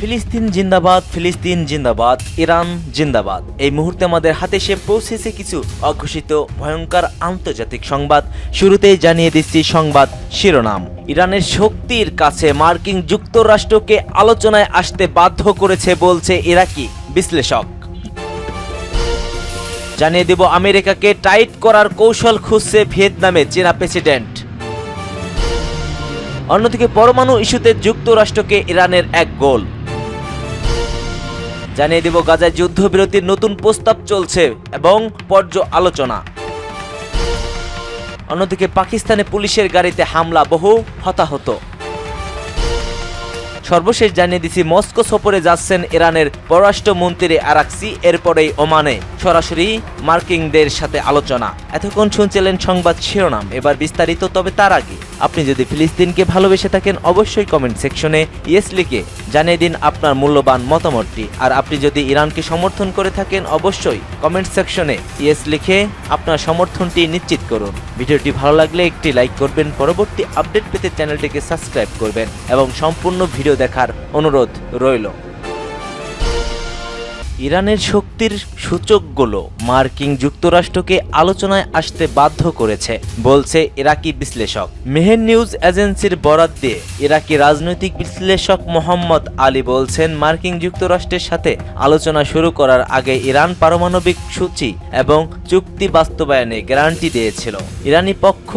ফিলিস্তিন জিন্দাবাদ, ফিলিস্তিন জিন্দাবাদ, ইরান জিন্দাবাদ। এই মুহূর্তে আমাদের হাতে এসে পৌঁছেছে কিছু অঘোষিত ভয়ঙ্কর আন্তর্জাতিক সংবাদ। শুরুতেই জানিয়ে দিচ্ছি সংবাদ শিরোনাম। ইরানের শক্তির কাছে মার্কিন যুক্তরাষ্ট্রকে আলোচনায় আসতে বাধ্য করেছে বলছে ইরাকি বিশ্লেষক। জানিয়ে দেব আমেরিকাকে টাইট করার কৌশল খুঁজছে ভিয়েতনামে চীনা প্রেসিডেন্ট। অন্যদিকে পরমাণু ইস্যুতে যুক্তরাষ্ট্রকে ইরানের এক গোল। জানিয়ে দেব গাজায় যুদ্ধবিরতির নতুন প্রস্তাব চলছে এবং পর্যালোচনা। অন্যদিকে পাকিস্তানে পুলিশের গাড়িতে হামলা, বহু হতাহত। সর্বশেষ জানিয়ে দিছি মস্কো সফরে যাচ্ছেন ইরানের পররাষ্ট্রমন্ত্রী আরাকচি, এরপরেই ওমানে সরাসরি মার্কিনদের সাথে আলোচনা। এতক্ষণ শুনছিলেন সংবাদ শিরোনাম, এবার বিস্তারিত। তবে তার আগে আপনি যদি ফিলিস্তিনকে ভালোবেসে থাকেন অবশ্যই কমেন্ট সেকশনে ইয়েস লিখে জানিয়ে দিন আপনার মূল্যবান মতামতটি। আর আপনি যদি ইরানকে সমর্থন করে থাকেন অবশ্যই কমেন্ট সেকশনে ইয়েস লিখে আপনার সমর্থনটি নিশ্চিত করুন। ভিডিওটি ভালো লাগলে একটি লাইক করবেন, পরবর্তী আপডেট পেতে চ্যানেলটিকে সাবস্ক্রাইব করবেন এবং সম্পূর্ণ ভিডিও দেখার অনুরোধ রইল। ইরানের শক্তির সূচকগুলো মার্কিন যুক্তরাষ্ট্রকে আলোচনায় আসতে বাধ্য করেছে বলছে ইরাকি বিশ্লেষক। মেহের নিউজ এজেন্সির বরাত দিয়ে ইরাকি রাজনৈতিক বিশ্লেষক মোহাম্মদ আলী বলছেন, মার্কিন যুক্তরাষ্ট্রের সাথে আলোচনা শুরু করার আগে ইরান পারমাণবিক সূচি এবং চুক্তি বাস্তবায়নে গ্যারান্টি দিয়েছিল। ইরানি পক্ষ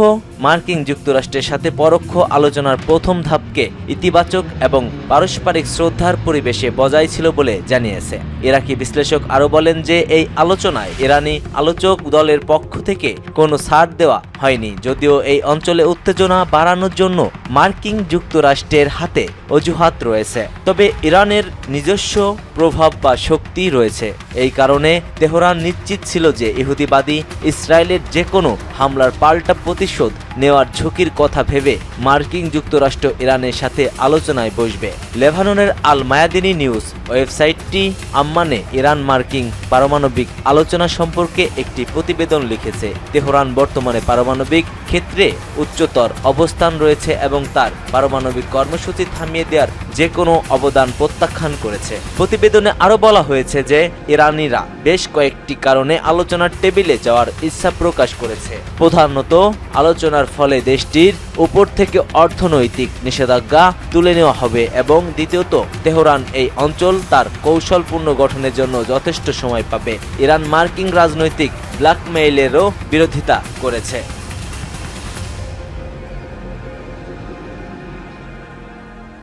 মার্কিন যুক্তরাষ্ট্রের সাথে পরোক্ষ আলোচনার প্রথম ধাপকে ইতিবাচক এবং পারস্পরিক শ্রদ্ধার পরিবেশে বজায় ছিল বলে জানিয়েছে। ইরাকি বিশ্লেষক আরও বলেন যে এই আলোচনায় ইরানি আলোচক দলের পক্ষ থেকে কোনো ছাড় দেওয়া হয়নি, যদিও এই অঞ্চলে উত্তেজনা বাড়ানোর জন্য মার্কিন যুক্তরাষ্ট্রের হাতে অজুহাত রয়েছে। তবে ইরানের নিজস্ব প্রভাব বা শক্তি রয়েছে। এই কারণে তেহরান নিশ্চিত ছিল যে ইহুদিবাদী ইসরায়েলের যে কোনো হামলার পাল্টা প্রতিশোধ নেওয়ার ঝুঁকির কথা ভেবে মার্কিন যুক্তরাষ্ট্র ইরানের সাথে আলোচনায় বসবে। লেবাননের আল মায়াদিনী নিউজ ওয়েবসাইটটি আম্মানে ইরান মার্কিন পারমাণবিক আলোচনা সম্পর্কে একটি প্রতিবেদন লিখেছে। তেহরান বর্তমানে পারমাণবিক ক্ষেত্রে উচ্চতর অবস্থান রয়েছে এবং তার পারমাণবিক কর্মসূচি থামিয়ে দেওয়ার যে কোনো অবদান প্রত্যাখ্যান করেছে। প্রতিবেদনে আরও বলা হয়েছে যে ইরানিরা বেশ কয়েকটি কারণে আলোচনার টেবিলে যাওয়ার ইচ্ছা প্রকাশ করেছে। প্রধানত আলোচনার ফলে দেশটির উপর থেকে অর্থনৈতিক নিষেধাজ্ঞা তুলে নেওয়া হবে এবং দ্বিতীয়ত তেহরান এই অঞ্চল তার কৌশলপূর্ণ গঠনের জন্য যথেষ্ট সময় পাবে। ইরান মার্কিন রাজনৈতিক ব্ল্যাকমেইলেরও বিরোধিতা করেছে।